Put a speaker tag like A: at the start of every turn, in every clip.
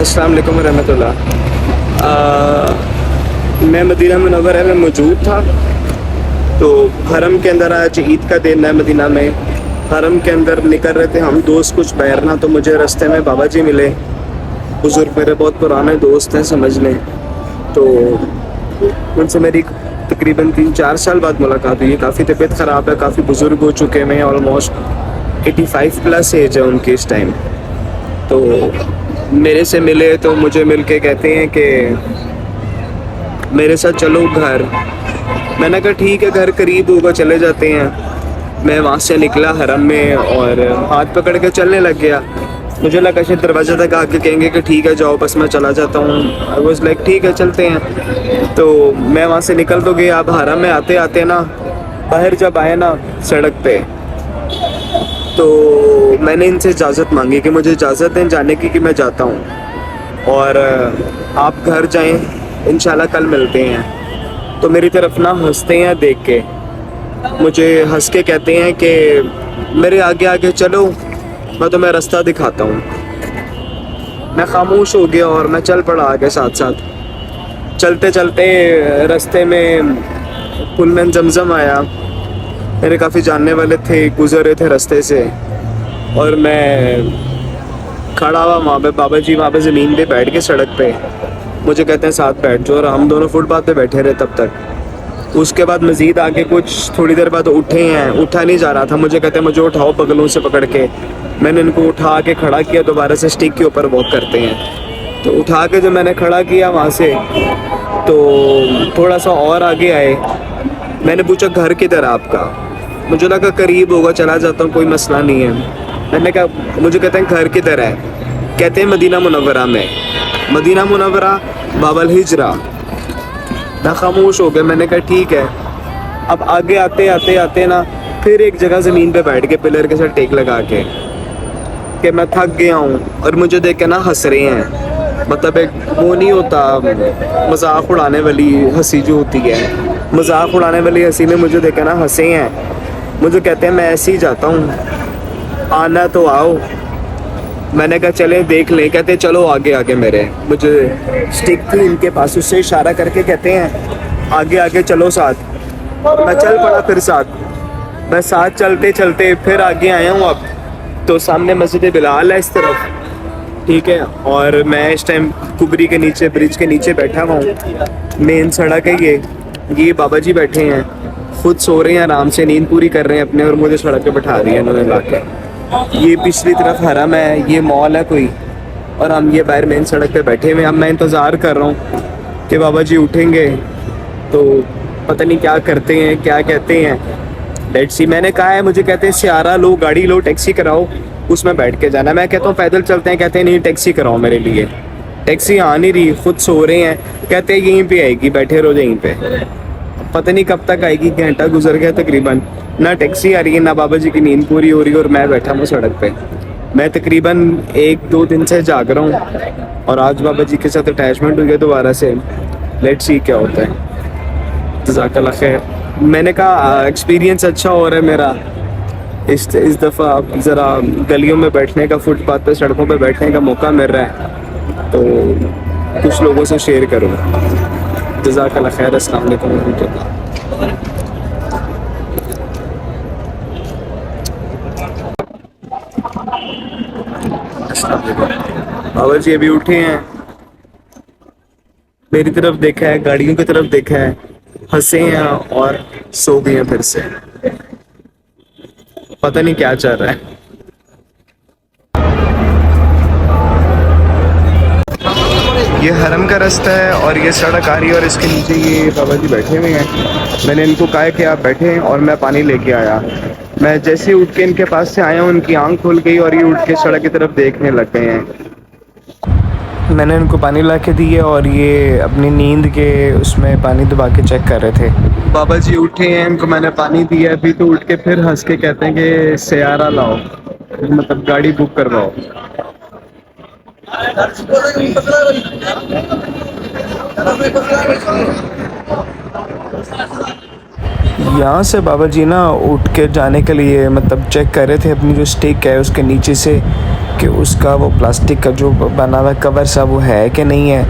A: अस्सलाम वालेकुम रहमतुल्लाह। मैं मदीना मुनव्वरा में मौजूद था। तो हरम के अंदर आज ईद का दिन है मदीना में। हरम के अंदर निकल रहे थे हम दोस्त कुछ बैरना, तो मुझे रास्ते में बाबा जी मिले। बुज़ुर्ग मेरे बहुत पुराने दोस्त हैं समझ लें। तो उनसे मेरी तकरीबन 3-4 साल बाद मुलाकात हुई। काफ़ी तबीयत ख़राब है, काफ़ी बुज़ुर्ग हो चुके हैं, ऑलमोस्ट 85 प्लस एज है उनकी इस टाइम। तो मेरे से मिले तो मुझे मिल के कहते हैं कि मेरे साथ चलो घर। मैंने कहा ठीक है, घर करीब होगा, चले जाते हैं। मैं वहाँ से निकला हरम में और हाथ पकड़ के चलने लग गया। मुझे लगा शायद दरवाज़ा तक आके कहेंगे कि ठीक है जाओ, बस मैं चला जाता हूँ। आई वाज लाइक ठीक है चलते हैं। तो मैं वहाँ से निकल तो गया। अब हरम में आते आते ना, बाहर जब आए ना सड़क पे, तो मैंने इनसे इजाज़त मांगी कि मुझे इजाज़त दें जाने की, कि मैं जाता हूँ और आप घर जाएं, इंशाल्लाह कल मिलते हैं। तो मेरी तरफ ना हंसते हैं देख के, मुझे हंस के कहते हैं कि मेरे आगे आगे चलो, मैं तुम्हें रास्ता दिखाता हूँ। मैं खामोश हो गया और मैं चल पड़ा आगे साथ साथ। चलते चलते रास्ते में पुलमन जमजम आया। मेरे काफ़ी जानने वाले थे, गुजर रहे थे रास्ते से, और मैं खड़ा हुआ वहाँ पे। बाबा जी वहाँ पे ज़मीन पे बैठ के सड़क पे मुझे कहते हैं साथ बैठ जाओ, और हम दोनों फुटपाथ पे बैठे रहे तब तक। उसके बाद मज़ीद आगे कुछ थोड़ी देर बाद उठे हैं, उठा नहीं जा रहा था। मुझे कहते हैं मुझे उठाओ पगलों से पकड़ के। मैंने इनको उठा के खड़ा किया, दोबारा से स्टिक के ऊपर वॉक करते हैं। तो उठा के जब मैंने खड़ा किया वहाँ से, तो थोड़ा सा और आगे आए। मैंने पूछा घर किधर आपका? मुझे लगा करीब होगा, चला जाता हूँ, कोई मसला नहीं है। मैंने कहा, मुझे कहते हैं घर किधर है? कहते हैं मदीना मुनव्वरा में। मदीना मुनव्वरा बाबल हिजरा। मैं खामोश हो गया। मैंने कहा ठीक है। अब आगे आते आते आते ना फिर एक जगह ज़मीन पे बैठ के पिलर के साथ टेक लगा के कि मैं थक गया हूँ, और मुझे देख के ना हंस रहे हैं। मतलब एक वो नहीं होता मजाक उड़ाने वाली हंसी जो होती है, मजाक उड़ाने वाली हंसी में मुझे देख के ना हंसे हैं। मुझे कहते हैं मैं ऐसे ही जाता हूँ, आना तो आओ। मैंने कहा चले देख लें। कहते चलो आगे आगे मेरे। मुझे स्टिक थी इनके पास, उससे इशारा करके कहते हैं आगे आगे चलो साथ। मैं चल पड़ा फिर साथ। मैं साथ चलते चलते फिर आगे आया हूँ। अब तो सामने मस्जिद बिलाल है इस तरफ, ठीक है, और मैं इस टाइम कुबरी के नीचे, ब्रिज के नीचे बैठा हुआ हूँ। मेन सड़क है ये बाबा जी बैठे हैं, खुद सो रहे हैं आराम से, नींद पूरी कर रहे हैं अपने, और मुझे सड़क पे बैठा दिया इन्होंने ला के। ये पिछली तरफ हरम है, ये मॉल है कोई, और हम ये बाहर मेन सड़क पे बैठे हुए हैं। अब मैं इंतज़ार कर रहा हूँ कि बाबा जी उठेंगे तो पता नहीं क्या करते हैं, क्या कहते हैं। Let's see. मैंने कहा है, मुझे कहते हैं सियारा लो, गाड़ी लो, टैक्सी कराओ, उसमें बैठ के जाना। मैं कहता हूँ पैदल चलते हैं। कहते हैं नहीं टैक्सी कराओ मेरे लिए। टैक्सी आ नहीं रही, खुद सो रहे हैं। कहते हैं यहीं पे आएगी, बैठे रहो यहीं पे। पता नहीं कब तक आएगी, घंटा गुजर गया तकरीबन, ना टैक्सी आ रही है, ना बाबा जी की नींद पूरी हो रही है, और मैं बैठा हूँ सड़क पे। मैं तकरीबन 1-2 दिन से जाग रहा हूँ, और आज बाबा जी के साथ अटैचमेंट हो गया दोबारा से। लेट्स सी क्या होता है। जज़ाकल्लाह खैर। मैंने कहा एक्सपीरियंस अच्छा हो रहा है मेरा इस दफ़ा। ज़रा गलियों में बैठने का, फुटपाथ पे, सड़कों पे बैठने का मौका मिल रहा है, तो कुछ लोगों से शेयर करूँ। जज़ाकल्लाह खैर। अस्सलाम वालेकुम रहमतुल्लाह। बाबा जी अभी उठे हैं, मेरी तरफ देखा है, गाड़ियों की तरफ देखा है, हंसे हैं और सो गए हैं फिर से। पता नहीं क्या चल रहा है। ये हरम का रास्ता है और ये सड़क आ रही है, और इसके नीचे ये बाबा जी बैठे हुए हैं। मैंने इनको कहा कि आप बैठे, और मैं पानी लेके आया। मैं जैसे ही उठ के इनके पास से आया हूँ, उनकी आंख खुल गई और ये उठ के सड़क की तरफ देखने लग गए हैं। मैंने इनको पानी ला के दिए, और ये अपनी नींद के उसमें पानी दबा के चेक कर रहे थे। बाबा जी उठे हैं, इनको मैंने पानी दिया अभी, तो उठ के फिर हंस के कहते हैं कि सयारा लाओ, मतलब गाड़ी बुक करवाओ। यहाँ से बाबा जी ना उठ के जाने के लिए मतलब चेक कर रहे थे अपनी जो स्टिक है उसके नीचे से कि उसका वो प्लास्टिक का जो बना हुआ कवर सा वो है कि नहीं है।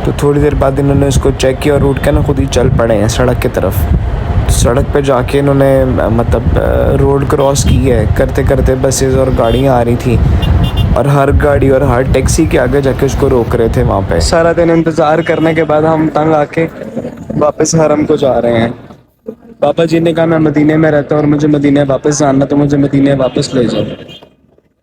A: तो थोड़ी देर बाद इन्होंने उसको चेक किया और उठ के ना खुद ही चल पड़े हैं सड़क की तरफ। सड़क पे जाके इन्होंने मतलब रोड क्रॉस की है। करते करते बसेस और गाड़ियाँ आ रही थी और हर गाड़ी और हर टैक्सी के आगे जाके उसको रोक रहे थे वहाँ पे। सारा दिन इंतज़ार करने के बाद हम तंग आके वापस हरम को जा रहे हैं। पापा जी ने कहा मैं मदीने में रहता हूँ और मुझे मदीने वापस जाना, तो मुझे मदीने वापस ले जाओ।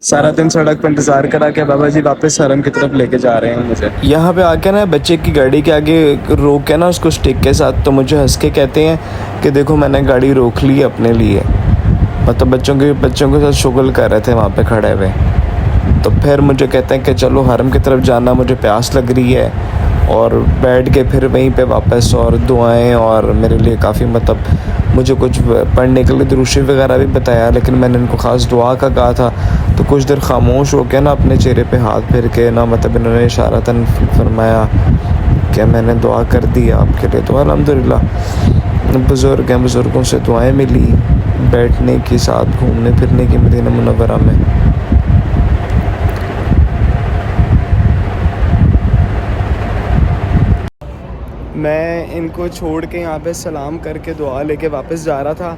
A: सारा दिन सड़क पर इंतज़ार करा के बाबा जी वापस हरम की तरफ लेके जा रहे हैं मुझे। यहाँ पे आके ना बच्चे की गाड़ी के आगे रोक के ना उसको स्टिक के साथ, तो मुझे हंस के कहते हैं कि देखो मैंने गाड़ी रोक ली अपने लिए। मतलब बच्चों के साथ शुगल कर रहे थे वहाँ पे खड़े हुए। तो फिर मुझे कहते हैं कि चलो हरम की तरफ जाना, मुझे प्यास लग रही है। और बैठ के फिर वहीं पे वापस और दुआएं, और मेरे लिए काफ़ी मतलब मुझे कुछ पढ़ने के लिए दुरूशी वगैरह भी बताया, लेकिन मैंने इनको ख़ास दुआ का कहा था। तो कुछ देर खामोश हो के ना अपने चेहरे पे हाथ फेर के ना मतलब इन्होंने इशारतन फरमाया कि मैंने दुआ कर दी आपके लिए। तो अल्हम्दुलिल्लाह बुज़ुर्ग हैं, बुज़ुर्गों से दुआएं मिली बैठने की, साथ घूमने फिरने की मदीना मुनव्वरा में। मैं इनको छोड़ के यहाँ पे सलाम करके दुआ लेके वापस जा रहा था,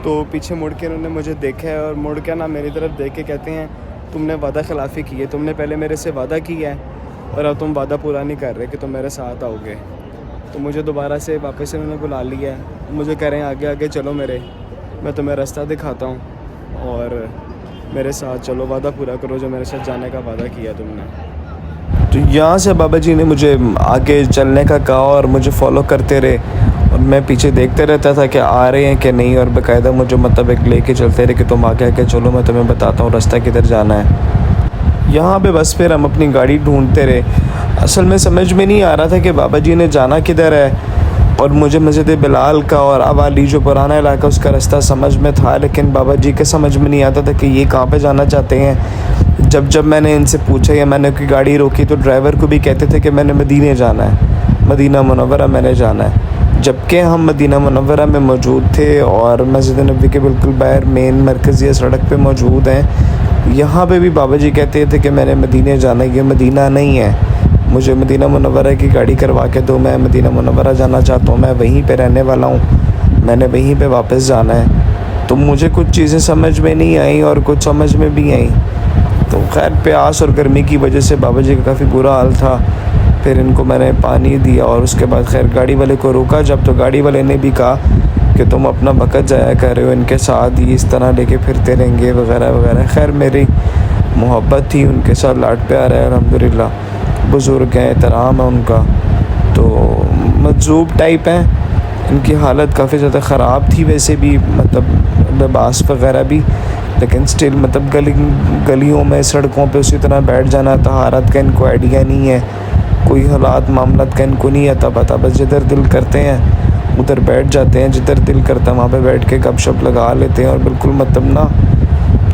A: तो पीछे मुड़ के इन्होंने मुझे देखा है और मुड़ के ना मेरी तरफ देख के कहते हैं तुमने वादा खिलाफ़ी की है, तुमने पहले मेरे से वादा किया है और अब तुम वादा पूरा नहीं कर रहे कि तुम मेरे साथ आओगे। तो मुझे दोबारा से वापस इन्होंने बुला लिया है। मुझे कह रहे हैं आगे आगे चलो मेरे, मैं तुम्हें रास्ता दिखाता हूँ और मेरे साथ चलो, वादा पूरा करो जो मेरे साथ जाने का वादा किया तुमने। तो यहाँ से बाबा जी ने मुझे आगे चलने का कहा और मुझे फॉलो करते रहे और मैं पीछे देखते रहता था कि आ रहे हैं कि नहीं, और बाकायदा मुझे मतलब एक लेके चलते रहे कि तुम आगे आगे चलो, मैं तुम्हें बताता हूँ रास्ता किधर जाना है। यहाँ पे बस फिर हम अपनी गाड़ी ढूंढते रहे। असल में समझ में नहीं आ रहा था कि बाबा जी ने जाना किधर है, और मुझे मस्जिद बिलाल का और अवाली जो पुराना इलाका उसका रास्ता समझ में था, लेकिन बाबा जी के समझ में नहीं आता था कि ये कहाँ पे जाना चाहते हैं। जब मैंने इनसे पूछा या मैंने कोई गाड़ी रोकी तो ड्राइवर को भी कहते थे कि मैंने मदीने जाना है, मदीना मुनव्वरा मैंने जाना है। जबकि हम मदीना मुनव्वरा में मौजूद थे और मस्जिद नबी के बिल्कुल बाहर मेन मरकज़ी सड़क पे मौजूद हैं। यहाँ पे भी बाबा जी कहते थे कि मैंने मदीने जाना है, ये मदीना नहीं है, मुझे मदीना मुनव्वरा की गाड़ी करवा के दो, मैं मदीना मुनव्वरा जाना चाहता हूँ, मैं वहीं पे रहने वाला हूँ, मैंने वहीं पे वापस जाना है। तो मुझे कुछ चीज़ें समझ में नहीं आई और कुछ समझ में भी आई। तो खैर प्यास और गर्मी की वजह से बाबा जी का काफ़ी बुरा हाल था। फिर इनको मैंने पानी दिया और उसके बाद खैर गाड़ी वाले को रोका जब, तो गाड़ी वाले ने भी कहा कि तुम अपना वक़्त ज़ाया कर रहे हो, इनके साथ ही इस तरह लेके फिरते रहेंगे वगैरह वगैरह। खैर मेरी मोहब्बत थी उनके साथ, लाड प्यार है अल्हम्दुलिल्लाह, बुज़ुर्ग हैं, एहतराम है उनका। तो मजज़ूब टाइप हैं, इनकी हालत काफ़ी ज़्यादा ख़राब थी वैसे भी, मतलब लिबास वगैरह भी, लेकिन स्टिल मतलब गलियों में सड़कों पे उसी तरह बैठ जाना, तहारत का इनको आइडिया नहीं है, कोई हालात मामलत का इनको नहीं आता पता, बस जिधर दिल करते हैं उधर बैठ जाते हैं, जिधर दिल करता है वहाँ पे बैठ के गपशप लगा लेते हैं। और बिल्कुल मतलब ना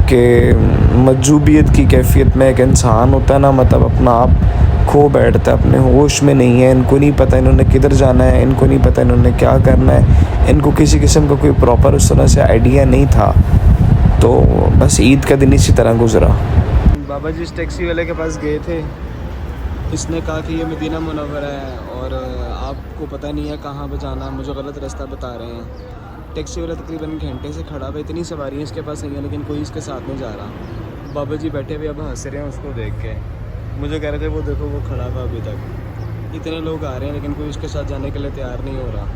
A: कि मजजूबियत की कैफियत में एक इंसान होता है ना, मतलब अपना आप खो बैठता है, अपने होश में नहीं है। इनको नहीं पता इन्होंने किधर जाना है, इनको नहीं पता इन्होंने क्या करना है, इनको किसी किस्म का कोई प्रॉपर उस तरह से आइडिया नहीं था। तो बस ईद का दिन इसी तरह गुजरा। बाबा जी इस टैक्सी वाले के पास गए थे, इसने कहा कि ये मदीना मुनव्वरा है और आपको पता नहीं है कहाँ पे जाना, मुझे गलत रास्ता बता रहे हैं। टैक्सी वाला तकरीबन घंटे से खड़ा हुआ, इतनी सवारियाँ इसके पास नहीं है लेकिन कोई इसके साथ नहीं जा रहा। बाबा जी बैठे हुए अब हंस रहे हैं उसको देख के, मुझे कह रहे थे वो देखो वो खड़ा हुआ अभी तक। इतने लोग आ रहे हैं लेकिन कोई उसके साथ जाने के लिए तैयार नहीं हो रहा।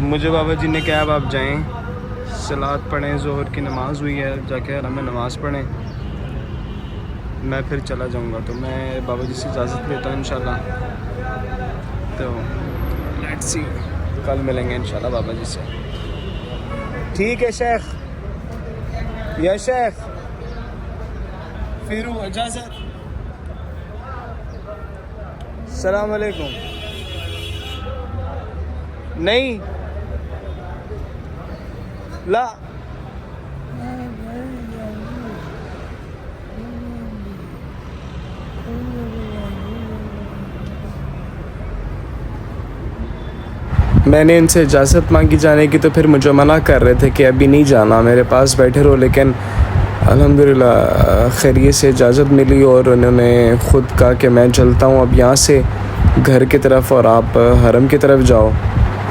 A: मुझे बाबा जी ने कहा अब आप जाएं, सलात पढ़ें, ज़ोहर की नमाज़ हुई है, जाके हरम में नमाज़ पढ़ें, मैं फिर चला जाऊंगा। तो मैं बाबा जी से इजाज़त लेता हूँ इंशाल्लाह। तो लेट्स सी, कल मिलेंगे इंशाल्लाह बाबा जी से। ठीक है शेख, या शेख फिर इजाज़त। सलाम अलैकुम। नहीं ला मैंने इनसे इजाज़त मांगी जाने की तो फिर मुझे मना कर रहे थे कि अभी नहीं जाना, मेरे पास बैठे रहो, लेकिन अल्हम्दुलिल्लाह खैरियत से इजाज़त मिली और उन्होंने ख़ुद कहा कि मैं चलता हूँ अब यहाँ से घर की तरफ और आप हरम की तरफ जाओ।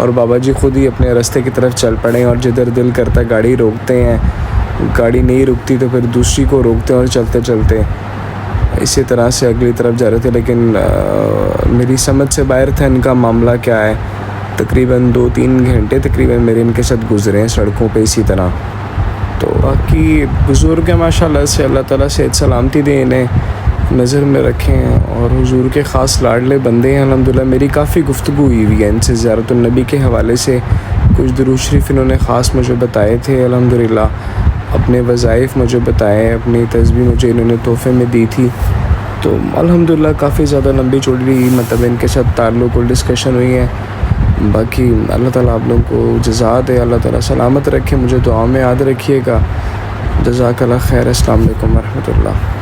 A: और बाबा जी ख़ुद ही अपने रास्ते की तरफ चल पड़े और जिधर दिल करता गाड़ी रोकते हैं, गाड़ी नहीं रुकती तो फिर दूसरी को रोकते हैं और चलते चलते इसी तरह से अगली तरफ जा रहे थे। लेकिन मेरी समझ से बाहर था इनका मामला क्या है। तकरीबन 2-3 घंटे तकरीबन मेरे इनके साथ गुजरे हैं सड़कों पे इसी तरह। तो बाकी बुज़ुर्ग हैं माशाल्लाह से, अल्लाह ताला सेहत सलामती दे, इन्हें नज़र में रखें और हुजूर के ख़ास लाडले बंदे हैं अल्हम्दुलिल्लाह। मेरी काफ़ी गुफ्तगू हुई है इनसे ज़ियारतुन नबी के हवाले से, कुछ दुरूद शरीफ इन्होंने ख़ास मुझे बताए थे अल्हम्दुलिल्लाह, अपने वज़ाइफ मुझे बताए, अपनी तस्बीह मुझे इन्होंने तोहफ़े में दी थी। तो अल्हम्दुलिल्लाह काफ़ी ज़्यादा लंबी चौड़ी मतलब इनके साथ ताल्लुक़ और डिस्कशन हुई है। बाकी अल्लाह ताला आप लोगों को जज़ा दे, अल्लाह ताला सलामत रखे, मुझे दुआ में याद रखिएगा। जज़ाकल्लाह खैर। अस्सलाम वालेकुम व रहमतुल्लाह।